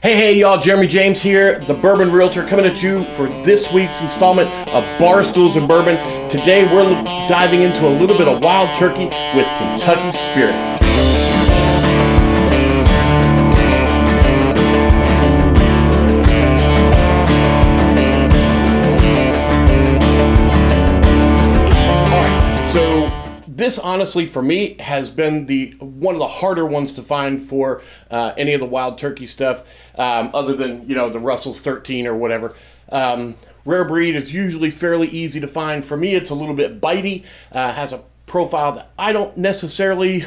Hey, y'all, Jeremy James here, the Bourbon Realtor, coming at you for this week's installment of Barstools Bourbon. Today, we're diving into a little bit of wild turkey with Kentucky Spirit. This honestly, for me, has been one of the harder ones to find for any of the wild turkey stuff, other than the Russell's 13 or whatever. Rare breed is usually fairly easy to find. For me, it's a little bit bitey, has a profile that I don't necessarily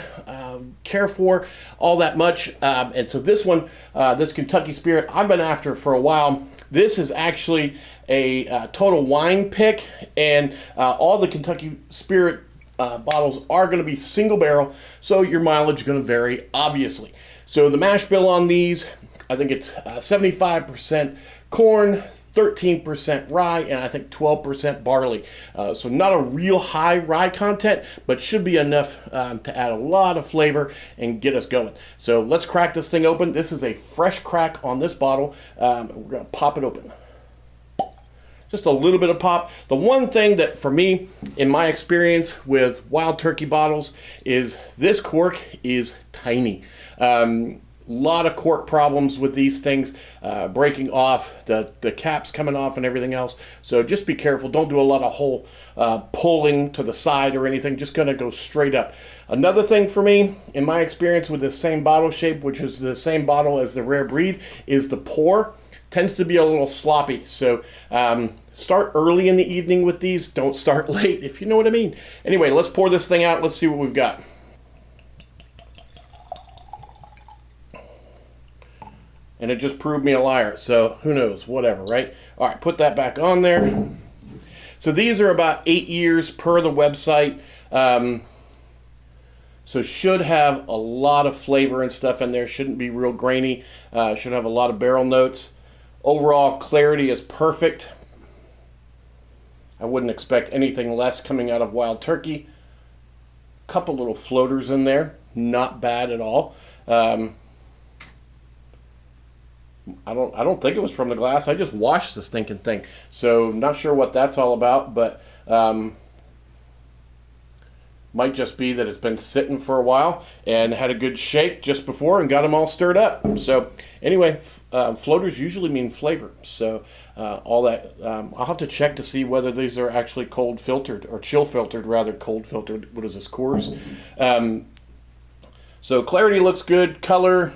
care for all that much, and so this one, this Kentucky Spirit, I've been after for a while. This is actually a total wine pick, and all the Kentucky Spirit bottles are going to be single barrel, so your mileage is going to vary, obviously. So the mash bill on these, I think it's 75% corn, 13% rye, and I think 12% barley. So not a real high rye content, but should be enough to add a lot of flavor and get us going. So let's crack this thing open. This is a fresh crack on this bottle. We're going to pop it open. Just a little bit of pop. The one thing that, for me, in my experience with wild turkey bottles, is this cork is tiny. Lot of cork problems with these things, breaking off, the caps coming off and everything else. So just be careful. Don't do a lot of hole pulling to the side or anything. Just gonna go straight up. Another thing for me, in my experience with the same bottle shape, which is the same bottle as the rare breed, is the pour tends to be a little sloppy. So start early in the evening with these. Don't start late, if you know what I mean. Anyway, let's pour this thing out. Let's see what we've got. And it just proved me a liar, so who knows, whatever, right? All right, put that back on there. So these are about 8 years per the website. So should have a lot of flavor and stuff in there. Shouldn't be real grainy. Should have a lot of barrel notes. Overall clarity is perfect. I wouldn't expect anything less coming out of wild turkey. Couple little floaters in there, not bad at all. I don't think it was from the glass. I just washed this stinking thing, so not sure what that's all about, but might just be that it's been sitting for a while and had a good shake just before and got them all stirred up. So anyway, floaters usually mean flavor. So all that, I'll have to check to see whether these are actually cold filtered or chill filtered, rather cold filtered. What is this, Coors? So clarity looks good. Color,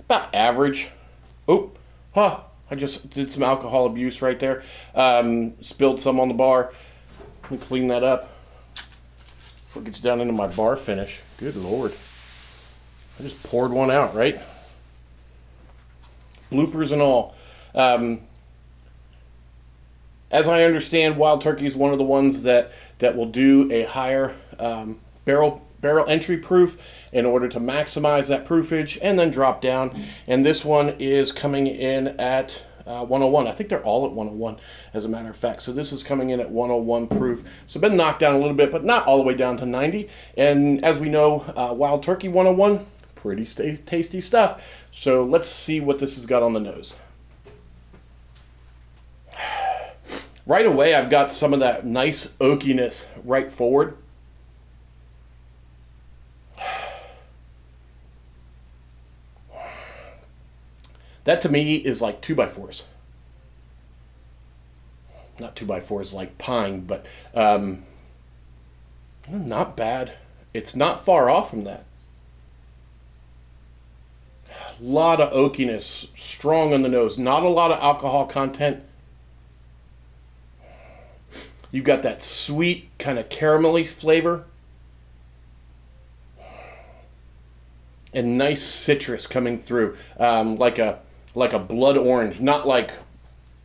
about average. Oh, I just did some alcohol abuse right there. Spilled some on the bar. Let me clean that up before it gets down into my bar finish. Good Lord. I just poured one out, right? Bloopers and all. As I understand, wild turkey is one of the ones that will do a higher barrel entry proof in order to maximize that proofage and then drop down. And this one is coming in at 101. I think they're all at 101, as a matter of fact. So this is coming in at 101 proof. So been knocked down a little bit, but not all the way down to 90. And as we know, wild turkey 101, pretty tasty stuff. So let's see what this has got on the nose. Right away, I've got some of that nice oakiness right forward. That to me is like 2x4s. Not 2x4s like pine, but not bad. It's not far off from that. A lot of oakiness, strong on the nose. Not a lot of alcohol content. You've got that sweet kind of caramelly flavor. And nice citrus coming through, like a blood orange, not like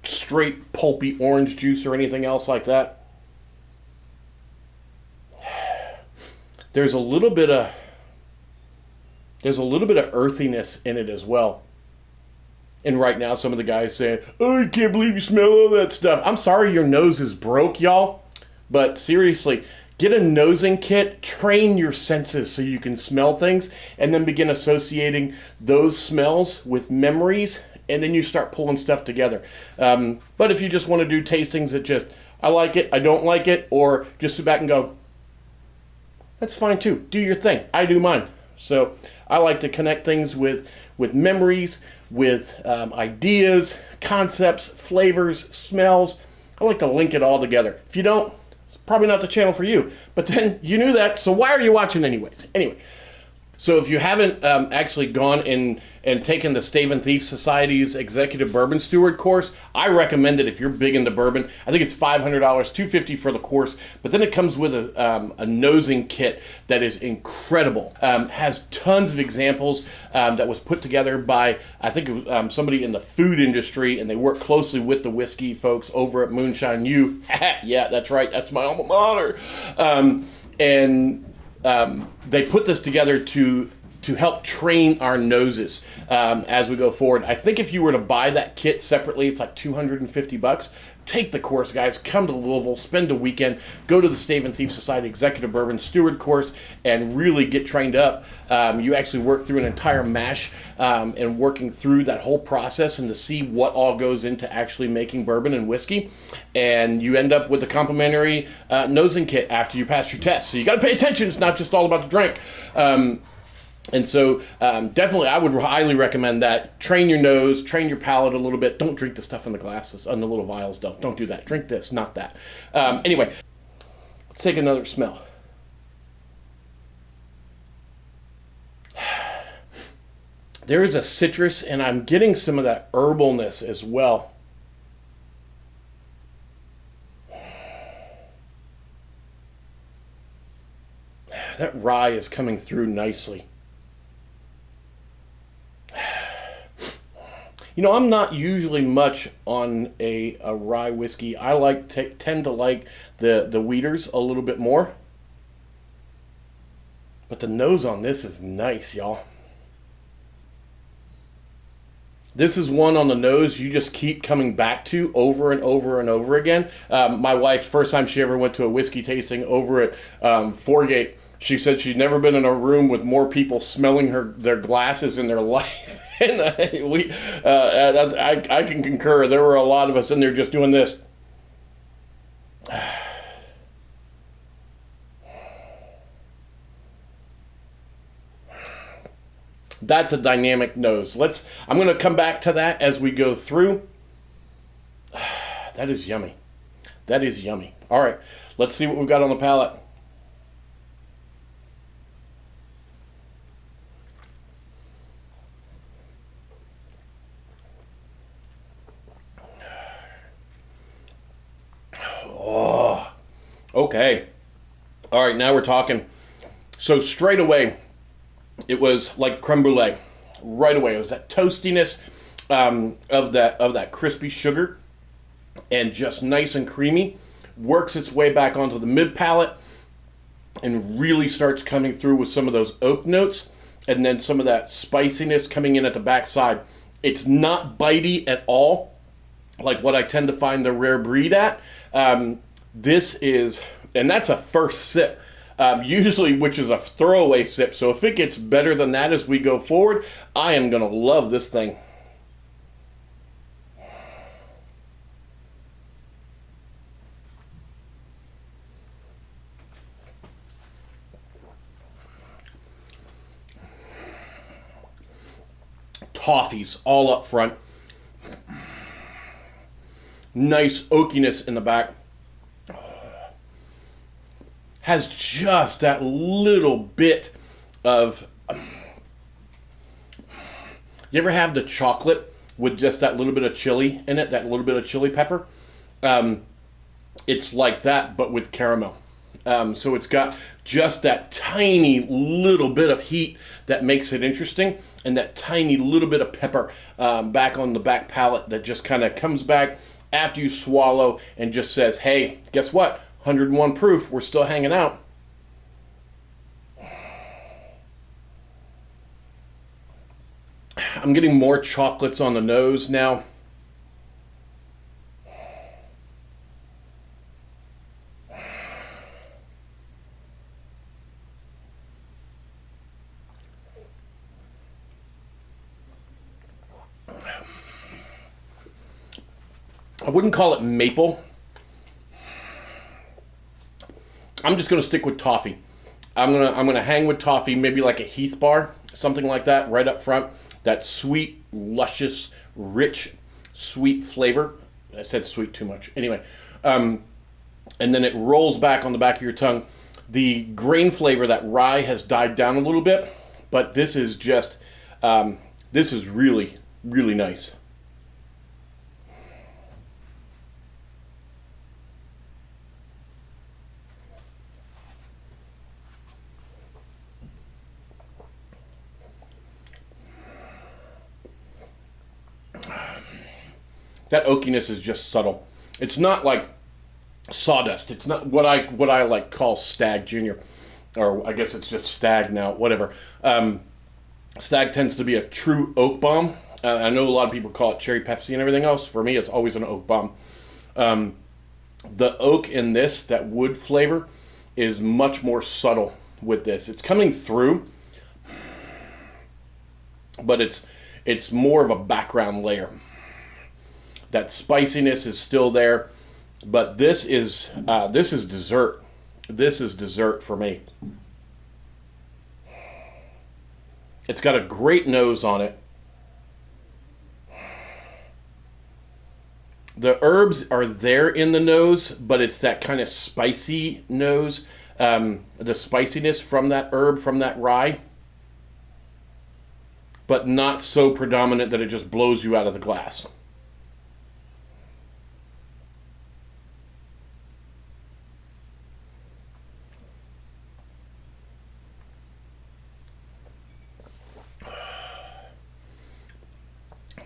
straight pulpy orange juice or anything else like that. There's a little bit of earthiness in it as well. And right now, some of the guys saying, "Oh, I can't believe you smell all that stuff." I'm sorry, your nose is broke, y'all. But seriously, Get a nosing kit, train your senses so you can smell things, and then begin associating those smells with memories, and then you start pulling stuff together. But if you just want to do tastings that just, I like it, I don't like it, or just sit back and go, that's fine too. Do your thing. I do mine. So I like to connect things with memories, with ideas, concepts, flavors, smells. I like to link it all together. If you don't, it's probably not the channel for you. But then you knew that, so why are you watching anyways? Anyway, so if you haven't actually gone and taken the Stave Thief Society's Executive Bourbon Steward course, I recommend it if you're big into bourbon. I think it's $500, $250 for the course, but then it comes with a nosing kit that is incredible. Has tons of examples that was put together by, I think it was somebody in the food industry, and they work closely with the whiskey folks over at Moonshine U. Yeah, that's right, that's my alma mater. They put this together to help train our noses as we go forward. I think if you were to buy that kit separately, it's like $250. Take the course, guys. Come to Louisville, spend a weekend, go to the Stave Thief Society Executive Bourbon Steward course, and really get trained up. You actually work through an entire mash and working through that whole process and to see what all goes into actually making bourbon and whiskey. And you end up with a complimentary nosing kit after you pass your test. So you got to pay attention. It's not just all about the drink. And so definitely I would highly recommend that. Train your nose, train your palate a little bit. Don't drink the stuff in the glasses, on the little vials. Don't do that. Drink this, not that. Anyway, let's take another smell. There is a citrus, and I'm getting some of that herbalness as well. That rye is coming through nicely. You know, I'm not usually much on a rye whiskey. I tend to like the wheaters a little bit more. But the nose on this is nice, y'all. This is one on the nose you just keep coming back to over and over and over again. My wife, first time she ever went to a whiskey tasting over at Foregate, she said she'd never been in a room with more people smelling their glasses in their life. And I can concur. There were a lot of us in there just doing this. That's a dynamic nose. I'm going to come back to that as we go through. That is yummy. That is yummy. All right, let's see what we've got on the palate. Oh, okay. All right, now we're talking. So straight away, it was like creme brulee. Right away, it was that toastiness of that crispy sugar, and just nice and creamy. Works its way back onto the mid palate, and really starts coming through with some of those oak notes, and then some of that spiciness coming in at the backside. It's not bitey at all, like what I tend to find the rare breed at. This is, and that's a first sip, usually, which is a throwaway sip. So if it gets better than that as we go forward, I am going to love this thing. Toffees all up front. Nice oakiness in the back. Has just that little bit of... You ever have the chocolate with just that little bit of chili in it, that little bit of chili pepper? It's like that, but with caramel. So it's got just that tiny little bit of heat that makes it interesting, and that tiny little bit of pepper back on the back palate that just kind of comes back after you swallow and just says, hey, guess what? 101 proof, we're still hanging out. I'm getting more chocolates on the nose now. I wouldn't call it maple. I'm just gonna stick with toffee. I'm gonna hang with toffee, maybe like a Heath bar, something like that, right up front. That sweet, luscious, rich, sweet flavor. I said sweet too much. Anyway, and then it rolls back on the back of your tongue. The grain flavor, that rye has died down a little bit, but this is just, this is really, really nice. That oakiness is just subtle. It's not like sawdust. It's not what I like call Stag Junior, or I guess it's just Stag now. Whatever. Stag tends to be a true oak bomb. I know a lot of people call it cherry Pepsi and everything else. For me, it's always an oak bomb. The oak in this, that wood flavor, is much more subtle with this. It's coming through, but it's more of a background layer. That spiciness is still there, but this is dessert. This is dessert for me. It's got a great nose on it. The herbs are there in the nose, but it's that kind of spicy nose. The spiciness from that herb, from that rye, but not so predominant that it just blows you out of the glass.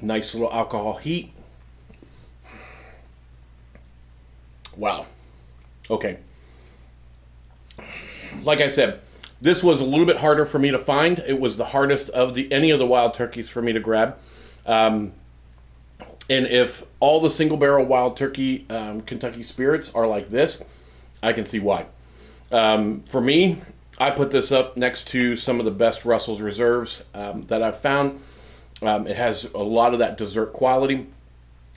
Nice little alcohol heat. Wow. Okay. Like I said, this was a little bit harder for me to find. It was the hardest of any of the wild turkeys for me to grab. And if all the single barrel wild turkey Kentucky spirits are like this, I can see why. For me, I put this up next to some of the best Russell's Reserves that I've found. It has a lot of that dessert quality.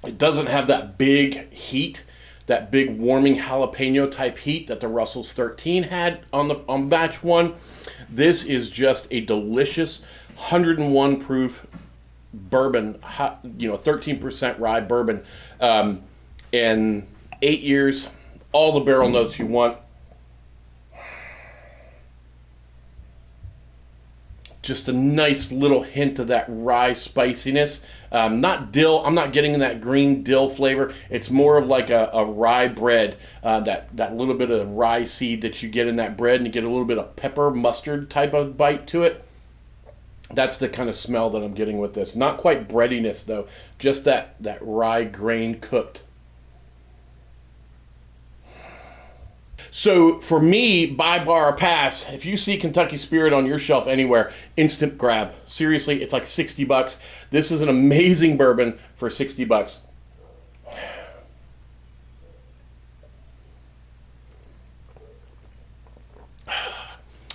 It doesn't have that big heat, that big warming jalapeno type heat that the Russell's 13 had on batch 1. This is just a delicious 101 proof bourbon, 13% rye bourbon, in 8 years, all the barrel notes you want. Just a nice little hint of that rye spiciness. Not dill. I'm not getting that green dill flavor. It's more of like a rye bread. That little bit of rye seed that you get in that bread, and you get a little bit of pepper, mustard type of bite to it. That's the kind of smell that I'm getting with this. Not quite breadiness though. Just that rye grain cooked. So for me, buy, bar, or pass. If you see Kentucky Spirit on your shelf anywhere, instant grab. Seriously, it's like $60. This is an amazing bourbon for $60.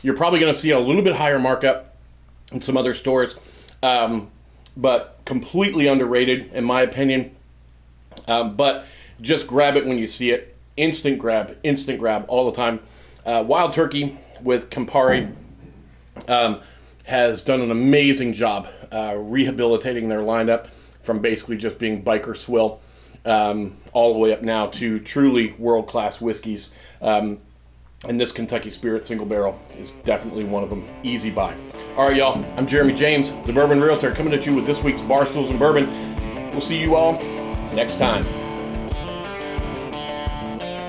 You're probably going to see a little bit higher markup in some other stores, but completely underrated in my opinion. But just grab it when you see it. Instant grab all the time. Wild Turkey with Campari has done an amazing job rehabilitating their lineup from basically just being biker swill all the way up now to truly world-class whiskeys. And this Kentucky Spirit single barrel is definitely one of them. Easy buy. All right, y'all. I'm Jeremy James, the Bourbon Realtor, coming at you with this week's Barstools and Bourbon. We'll see you all next time.